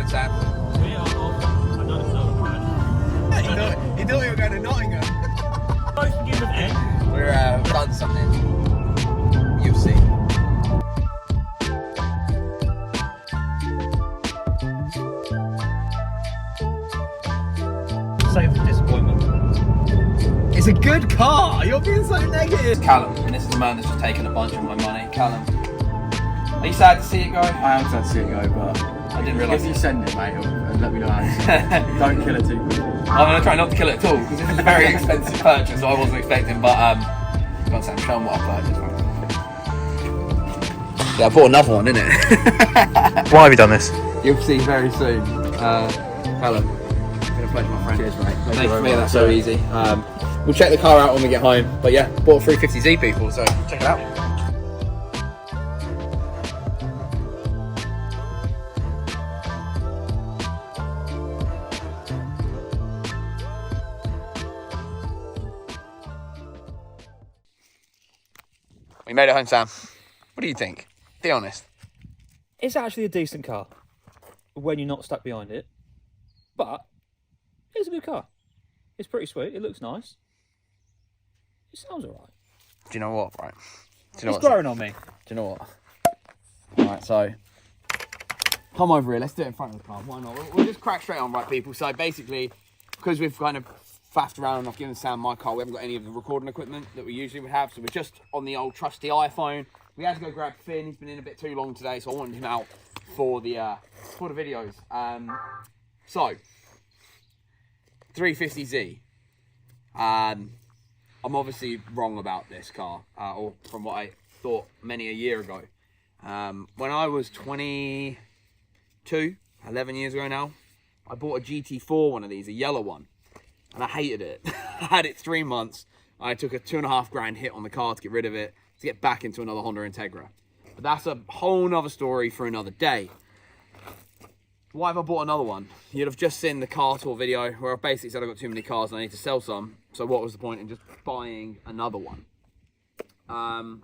going, Sam? Yeah, I don't know. You thought you were going to Nottingham. Both begin with N. We're done something. You'll see. Save for disappointment. It's a good car. You're being so negative. Callum, and this is the man that's just taken a bunch of my money. Callum, are you sad to see it go? I am sad to see it go, but I didn't realise. If you send it, mate, and let me know how it's don't kill it too quickly. I'm going to try not to kill it at all because this is a very expensive purchase, so I wasn't expecting. But God, Sam, show them what I purchased. Yeah, I bought another one, innit? Why have you done this? You'll see very soon. Callum, it's been a pleasure, my friend. Cheers, mate. Thanks for me. That's so easy. We'll check the car out when we get home. But yeah, bought a 350Z, people. So check it out. We made it home, Sam. What do you think? Be honest. It's actually a decent car when you're not stuck behind it, but it's a good car. It's pretty sweet. It looks nice. It sounds alright. Do you know what, right? Do you know It's growing on me. Do you know what? Alright, so come over here. Let's do it in front of the car. Why not? We'll just crack straight on, right, people? So basically, because we've kind of faffed around and I've given Sam my car, we haven't got any of the recording equipment that we usually would have. So we're just on the old trusty iPhone. We had to go grab Finn. He's been in a bit too long today, so I wanted him out for the videos. So 350Z. I'm obviously wrong about this car, or from what I thought many a year ago. When I was 22, 11 years ago now, I bought a GT4, one of these, a yellow one, and I hated it. I had it 3 months. I took a $2.5 grand hit on the car to get rid of it, to get back into another Honda Integra. But that's a whole nother story for another day. Why have I bought another one? You'd have just seen the car tour video where I basically said I've got too many cars and I need to sell some. So what was the point in just buying another one? I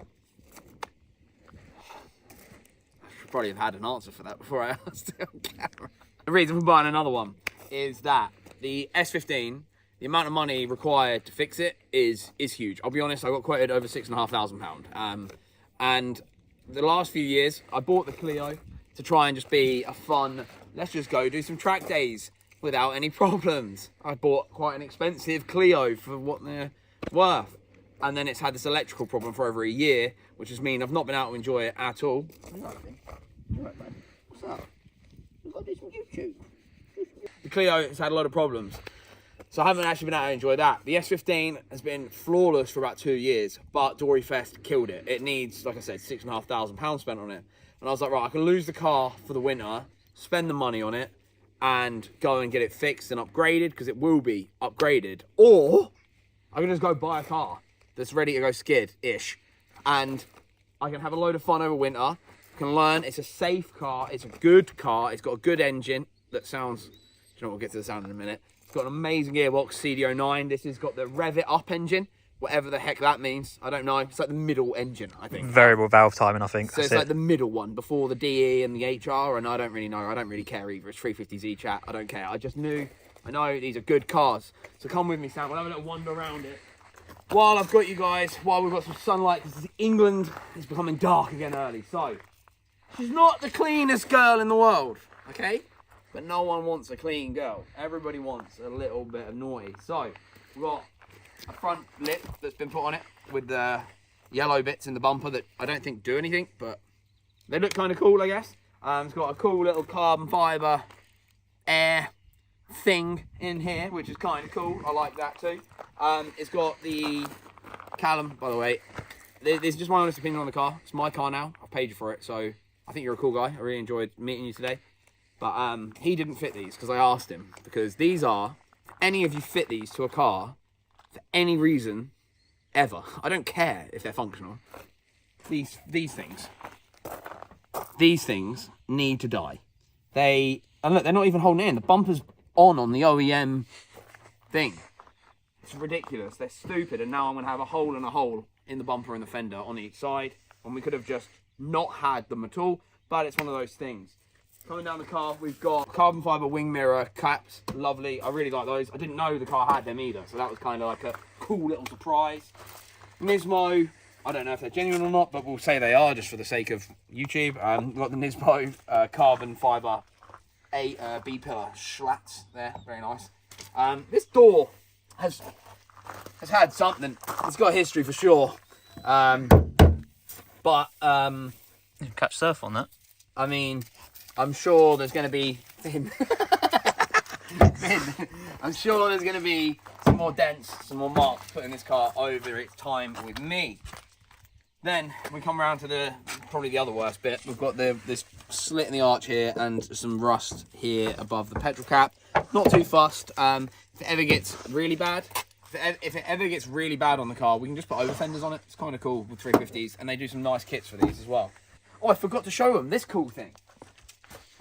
should probably have had an answer for that before I asked it on camera. The reason for buying another one is that the S15, the amount of money required to fix it is huge. I'll be honest, I got quoted over £6,500. And the last few years, I bought the Clio to try and just be a fun, let's just go do some track days without any problems. I bought quite an expensive Clio for what they're worth. And then it's had this electrical problem for over a year, which has mean I've not been able to enjoy it at all. What's up? We've got to do some YouTube. The Clio has had a lot of problems, so I haven't actually been able to enjoy that. The S15 has been flawless for about 2 years, but Dory Fest killed it. It needs, like I said, £6,500 spent on it. And I was like, right, I can lose the car for the winter, spend the money on it, and go and get it fixed and upgraded, because it will be upgraded. Or I can just go buy a car that's ready to go skid-ish, and I can have a load of fun over winter. I can learn. It's a safe car. It's a good car. It's got a good engine that sounds... You know, we'll get to the sound in a minute. It's got an amazing gearbox, CD09. This has got the Rev It Up engine, whatever the heck that means. I don't know. It's like the middle engine, I think. Variable valve timing, I think. So it's like the middle one before the DE and the HR, and I don't really know. I don't really care either. It's 350Z chat. I don't care. I just knew. I know these are good cars. So come with me, Sam. We'll have a little wander around it. While I've got you guys, while we've got some sunlight, because England is becoming dark again early. So, she's not the cleanest girl in the world, okay? But no one wants a clean girl. Everybody wants a little bit of naughty. So, we've got a front lip that's been put on it with the yellow bits in the bumper that I don't think do anything, but they look kind of cool, I guess. It's got a cool little carbon fibre air thing in here, which is kind of cool. I like that too. It's got the Callum, by the way. This is just my honest opinion on the car. It's my car now. I've paid you for it, so I think you're a cool guy. I really enjoyed meeting you today. But he didn't fit these because I asked him. Because these are, if any of you fit these to a car for any reason ever, I don't care if they're functional. These things need to die. And look, they're not even holding in. The bumper's on the OEM thing. It's ridiculous. They're stupid. And now I'm going to have a hole and a hole in the bumper and the fender on each side. And we could have just not had them at all. But it's one of those things. coming down the car, we've got carbon fibre wing mirror caps. Lovely. I really like those. I didn't know the car had them either, so that was kind of like a cool little surprise. Nismo, I don't know if they're genuine or not, but we'll say they are just for the sake of YouTube. We've got the Nismo carbon fibre B-pillar slats there. Very nice. This door has had something. It's got history for sure. But You catch surf on that. I mean, I'm sure there's going to be I'm sure there's going to be some more dents, some more marks put in this car over its time with me. Then we come around to probably the other worst bit. We've got this slit in the arch here and some rust here above the petrol cap. Not too fussed. If it ever gets really bad, if it ever gets really bad on the car, we can just put over fenders on it. It's kind of cool with 350s, and they do some nice kits for these as well. Oh, I forgot to show them this cool thing.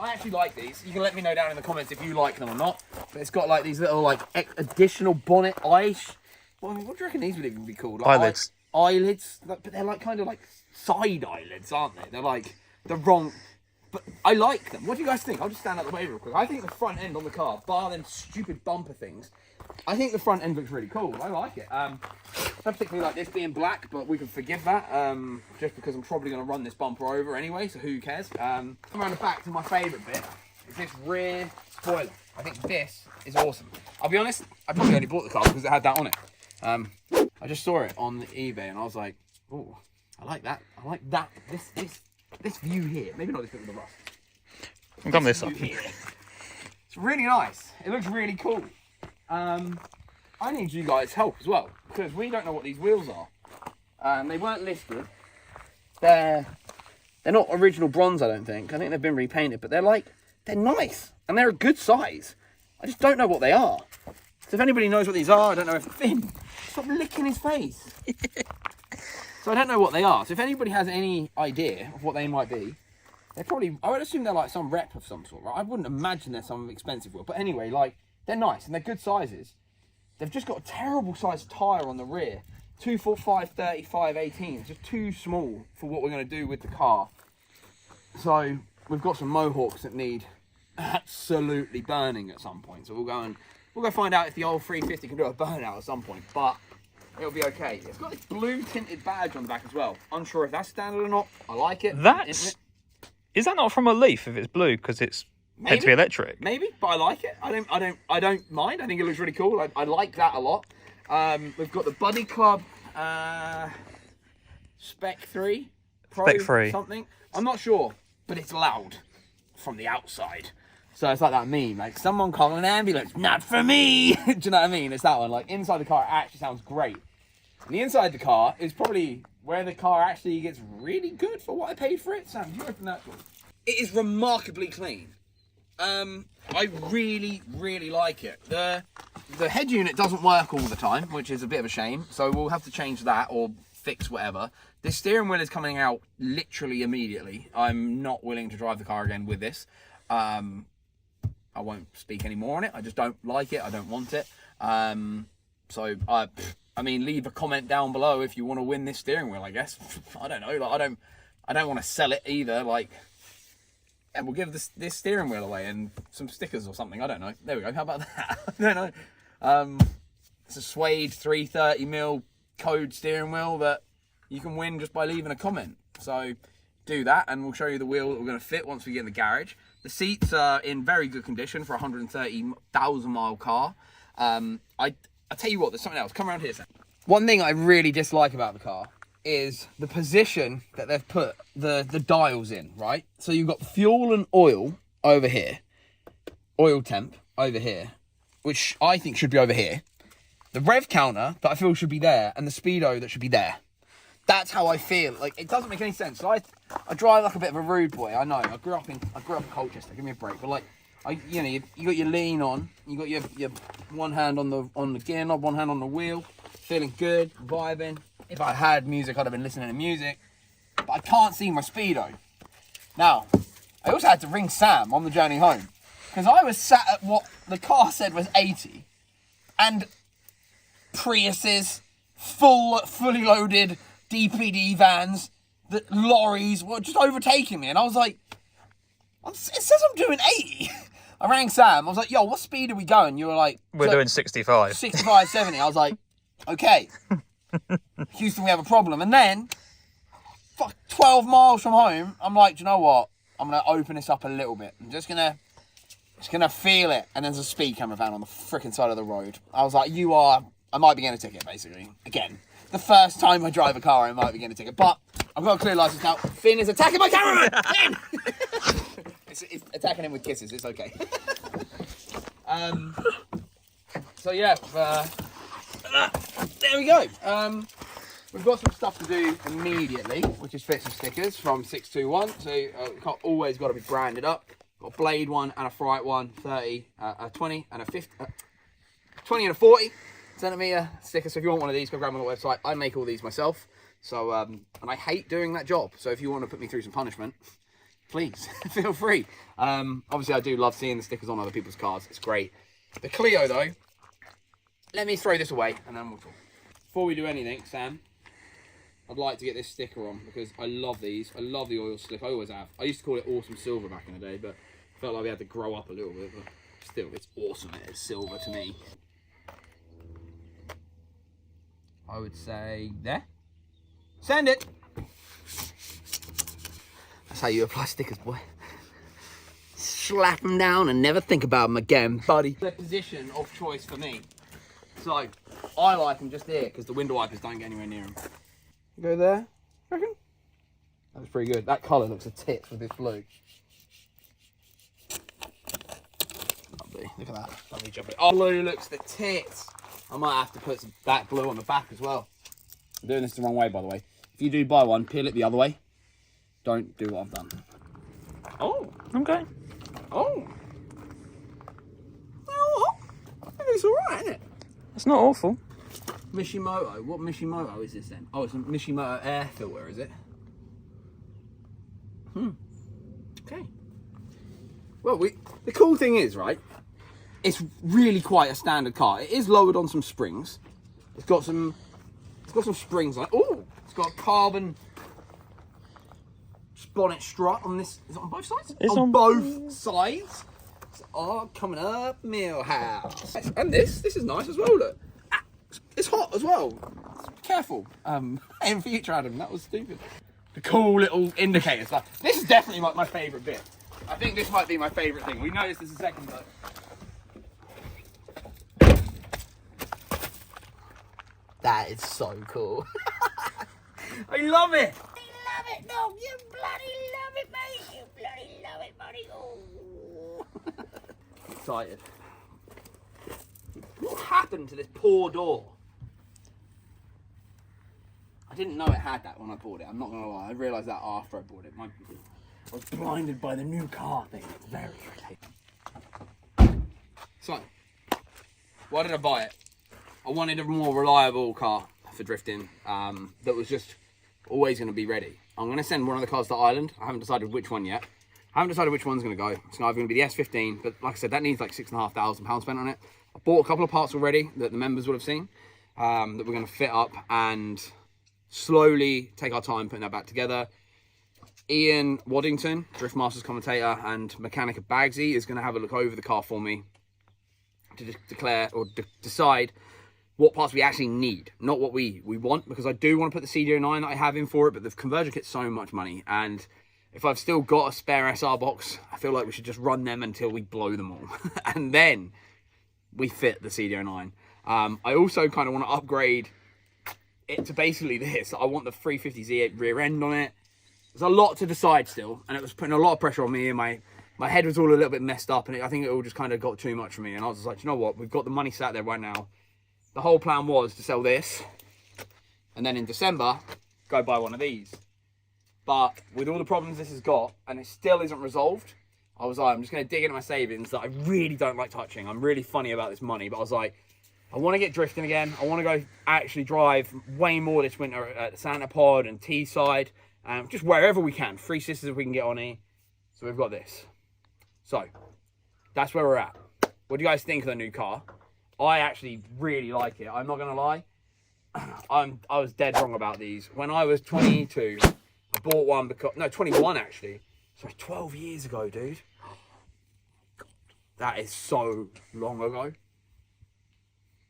I actually like these. You can let me know down in the comments if you like them or not. But it's got like these little like additional bonnet eyes. What do you reckon these would even be called? Like, Eyelids. Eyelids, but they're like kind of like side eyelids, aren't they? They're like the wrong. But I like them. What do you guys think? I'll just stand out the way real quick. I think the front end on the car, bar them stupid bumper things, I think the front end looks really cool. I like it. Not particularly like this being black, but we can forgive that. Just because I'm probably going to run this bumper over anyway, so who cares? Come around the back to my favourite bit. Is this rear spoiler. I think this is awesome. I'll be honest, I probably only bought the car because it had that on it. I just saw it on eBay and I was like, oh, I like that. I like that. This view here. Maybe not this bit with the rust. I'll come this up. It's really nice. It looks really cool. I need you guys' help as well because we don't know what these wheels are. They weren't listed. They're not original bronze, I don't think. I think they've been repainted, but they're nice and they're a good size. I just don't know what they are. So if anybody knows what these are, I don't know if Finn, stop licking his face. So I don't know what they are. So if anybody has any idea of what they might be, they're probably, I would assume they're like some rep of some sort, right? I wouldn't imagine they're some expensive wheel. But anyway, like, they're nice and they're good sizes. They've just got a terrible sized tyre on the rear. 245 35 18. It's just too small for what we're going to do with the car. So we've got some Mohawks that need absolutely burning at some point. So we'll go find out if the old 350 can do a burnout at some point. But it'll be okay. It's got this blue tinted badge on the back as well. Unsure if that's standard or not. I like it. Is that not from a Leaf if it's blue because it's meant to be electric? Maybe, but I like it. I don't mind. I think it looks really cool. I like that a lot. We've got the Buddy Club Spec 3 Pro Spec 3 something. I'm not sure, but it's loud from the outside. So it's like that meme, like someone call an ambulance, not for me. Do you know what I mean? It's that one. Like inside the car, it actually sounds great. And the inside the car is probably where the car actually gets really good for what I paid for it. Sam, you open that door. It is remarkably clean. I really, really like it. The head unit doesn't work all the time, which is a bit of a shame. So we'll have to change that or fix whatever. The steering wheel is coming out literally immediately. I'm not willing to drive the car again with this. I won't speak any more on it. I just don't like it. I don't want it. So I mean, leave a comment down below if you want to win this steering wheel. I guess I don't know. Like I don't want to sell it either. Like, and we'll give this steering wheel away and some stickers or something. I don't know. There we go. How about that? I don't know. It's a suede 330mm code steering wheel that you can win just by leaving a comment. So do that, and we'll show you the wheel that we're going to fit once we get in the garage. The seats are in very good condition for a 130,000 mile car. I tell you what, there's something else. Come around here, Sam. One thing I really dislike about the car is the position that they've put the dials in, right? So you've got fuel and oil over here, oil temp over here, which I think should be over here. The rev counter that I feel should be there, and the speedo that should be there. That's how I feel. Like, it doesn't make any sense. So I drive like a bit of a rude boy. I know. I grew up in Colchester. Give me a break. But like, you got your lean on. You got your one hand on the gear knob, one hand on the wheel. Feeling good, vibing. If I had music, I'd have been listening to music. But I can't see my speedo. Now, I also had to ring Sam on the journey home because I was sat at what the car said was 80, and Priuses, fully loaded DPD vans, the lorries were just overtaking me, and I was like, It says I'm doing 80. I rang Sam. I was like, yo, what speed are we going? You were like... We're doing 65. 65, 70. I was like, okay. Houston, we have a problem. And then, 12 miles from home, I'm like, do you know what? I'm going to open this up a little bit. I'm just going to feel it. And there's a speed camera van on the freaking side of the road. I was like, I might be getting a ticket, basically. Again, the first time I drive a car, I might be getting a ticket. But I've got a clear license now. Finn is attacking my cameraman! Finn! it's attacking him with kisses. It's okay. So yeah, there we go. We've got some stuff to do immediately, which is fit some stickers from 621. So always got to be branded up. Got a blade one and a fright one, 30, a 20 and a 50, 20 and a 40 centimeter sticker. So if you want one of these, go grab them on the website. I make all these myself. So and I hate doing that job. So if you want to put me through some punishment, please feel free. Obviously I do love seeing the stickers on other people's cars. It's great. The Clio though, let me throw this away and then we'll talk. Before we do anything, Sam, I'd like to get this sticker on because I love these. I love the oil slick. I always have. I used to call it Awesome Silver back in the day, but felt like we had to grow up a little bit. But still, it's awesome. It is silver to me. I would say there. Send it. That's how you apply stickers, boy. Slap them down and never think about them again, buddy. The position of choice for me. So, I like them just there because the window wipers don't get anywhere near them. Go there, reckon? That was pretty good. That colour looks a tits with this blue. Lovely, look at that. Lovely job. Oh, blue looks the tits. I might have to put some that blue on the back as well. I'm doing this the wrong way, by the way. If you do buy one, peel it the other way. Don't do what I've done. Oh, Okay. oh. Oh, I think it's alright, isn't it? It's not awful. Mishimoto. What Mishimoto is this then? Oh, it's a Mishimoto air filter, is it? Okay. Well, the cool thing is, right, it's really quite a standard car. It is lowered on some springs. It's got some springs like, oh, it's got a carbon bonnet strut on this. Is it on both sides? It's on on both sides. Oh, coming up, Millhouse. And this is nice as well, look. It's hot as well. Careful. In future, Adam, that was stupid. The cool little indicators. Like, this is definitely my favourite bit. I think this might be my favourite thing. We noticed this a second ago. That is so cool. I love it. I love it, dog. You bloody love it, mate. You bloody love it, buddy. Oh. Excited. What happened to this poor door? I didn't know it had that when I bought it. I'm not gonna lie. I realised that after I bought it. I was blinded by the new car thing. It's very irritating. So, why did I buy it? I wanted a more reliable car for drifting that was just always going to be ready. I'm going to send one of the cars to Ireland. I haven't decided which one yet. I haven't decided which one's going to go. It's either going to be the S15, but like I said, that needs like £6,500 spent on it. I bought a couple of parts already that the members would have seen that we're going to fit up and slowly take our time putting that back together. Ian Waddington, Drift Masters commentator and mechanic at Bagsy, is going to have a look over the car for me to declare or decide what parts we actually need, not what we want, because I do want to put the CDO9 that I have in for it, but the conversion kit's so much money, and if I've still got a spare SR box, I feel like we should just run them until we blow them all, and then we fit the CDO9. I also kind of want to upgrade it to basically this. I want the 350Z rear end on it. There's a lot to decide still, and it was putting a lot of pressure on me, and my head was all a little bit messed up, and I think it all just kind of got too much for me, and I was just like, you know what, we've got the money sat there right now. The whole plan was to sell this, and then in December, go buy one of these. But with all the problems this has got, and it still isn't resolved, I was like, I'm just going to dig into my savings that I really don't like touching. I'm really funny about this money, but I was like, I want to get drifting again. I want to go actually drive way more this winter at Santa Pod and Teesside, just wherever we can. Three Sisters if we can get on here. So we've got this. So, that's where we're at. What do you guys think of the new car? I actually really like it. I'm not going to lie. I was dead wrong about these. When I was 22, I bought one because... No, 21 actually. So 12 years ago, dude. That is so long ago.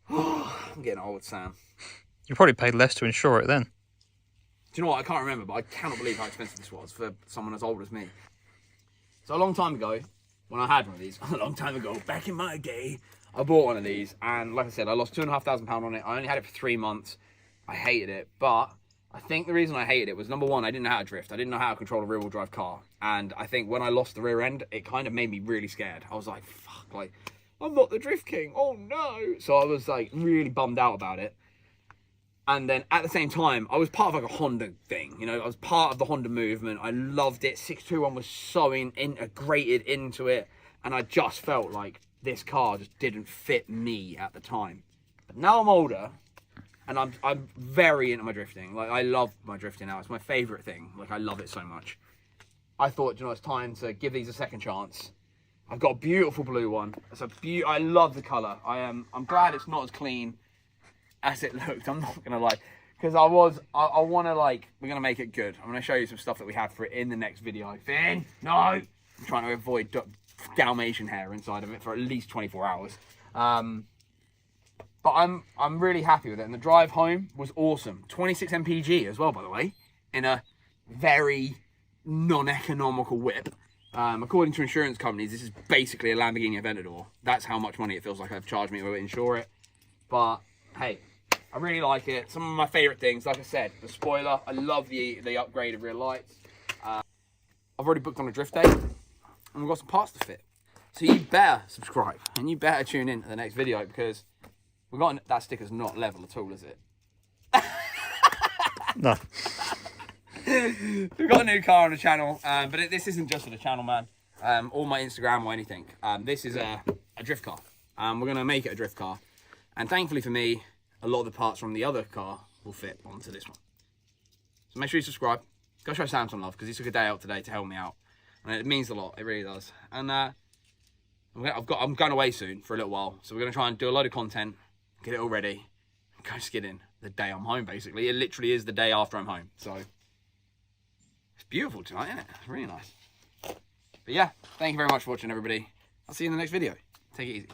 I'm getting old, Sam. You probably paid less to insure it then. Do you know what? I can't remember, but I cannot believe how expensive this was for someone as old as me. So a long time ago, when I had one of these, a long time ago, back in my day, I bought one of these, and like I said, I lost £2,500 on it. I only had it for 3 months. I hated it, but I think the reason I hated it was, number one, I didn't know how to drift. I didn't know how to control a rear-wheel drive car, and I think when I lost the rear end, it kind of made me really scared. I was like, fuck, like, I'm not the drift king, oh no. So I was like really bummed out about it. And then at the same time, I was part of like a Honda thing, you know, I was part of the Honda movement. I loved it. 621 was so integrated into it. And I just felt like this car just didn't fit me at the time. But now I'm older and I'm very into my drifting. Like, I love my drifting now. It's my favorite thing. Like, I love it so much. I thought, you know, it's time to give these a second chance. I've got a beautiful blue one. I love the color. I'm glad it's not as clean as it looked, I'm not gonna lie, because I want to, like, we're gonna make it good. I'm gonna show you some stuff that we have for it in the next video. Finn, no, I'm trying to avoid Dalmatian hair inside of it for at least 24 hours. But I'm really happy with it, and the drive home was awesome. 26 mpg as well, by the way, in a very non-economical whip. According to insurance companies, this is basically a Lamborghini Aventador. That's how much money it feels like they've charged me to insure it. But hey, I really like it. Some of my favourite things, like I said, the spoiler. I love the upgraded rear lights. I've already booked on a drift day, and we've got some parts to fit. So you better subscribe, and you better tune in to the next video, because we've got that sticker's not level at all, is it? No. We've got a new car on the channel, but this isn't just for the channel, man, or my Instagram or anything. This is a drift car. We're going to make it a drift car. And thankfully for me, a lot of the parts from the other car will fit onto this one. So make sure you subscribe. Go show Sam some love, because he took a day out today to help me out. And it means a lot, it really does. And I'm going away soon for a little while. So we're going to try and do a load of content, get it all ready, and go skidding the day I'm home, basically. It literally is the day after I'm home. So it's beautiful tonight, isn't it? It's really nice. But yeah, thank you very much for watching, everybody. I'll see you in the next video. Take it easy.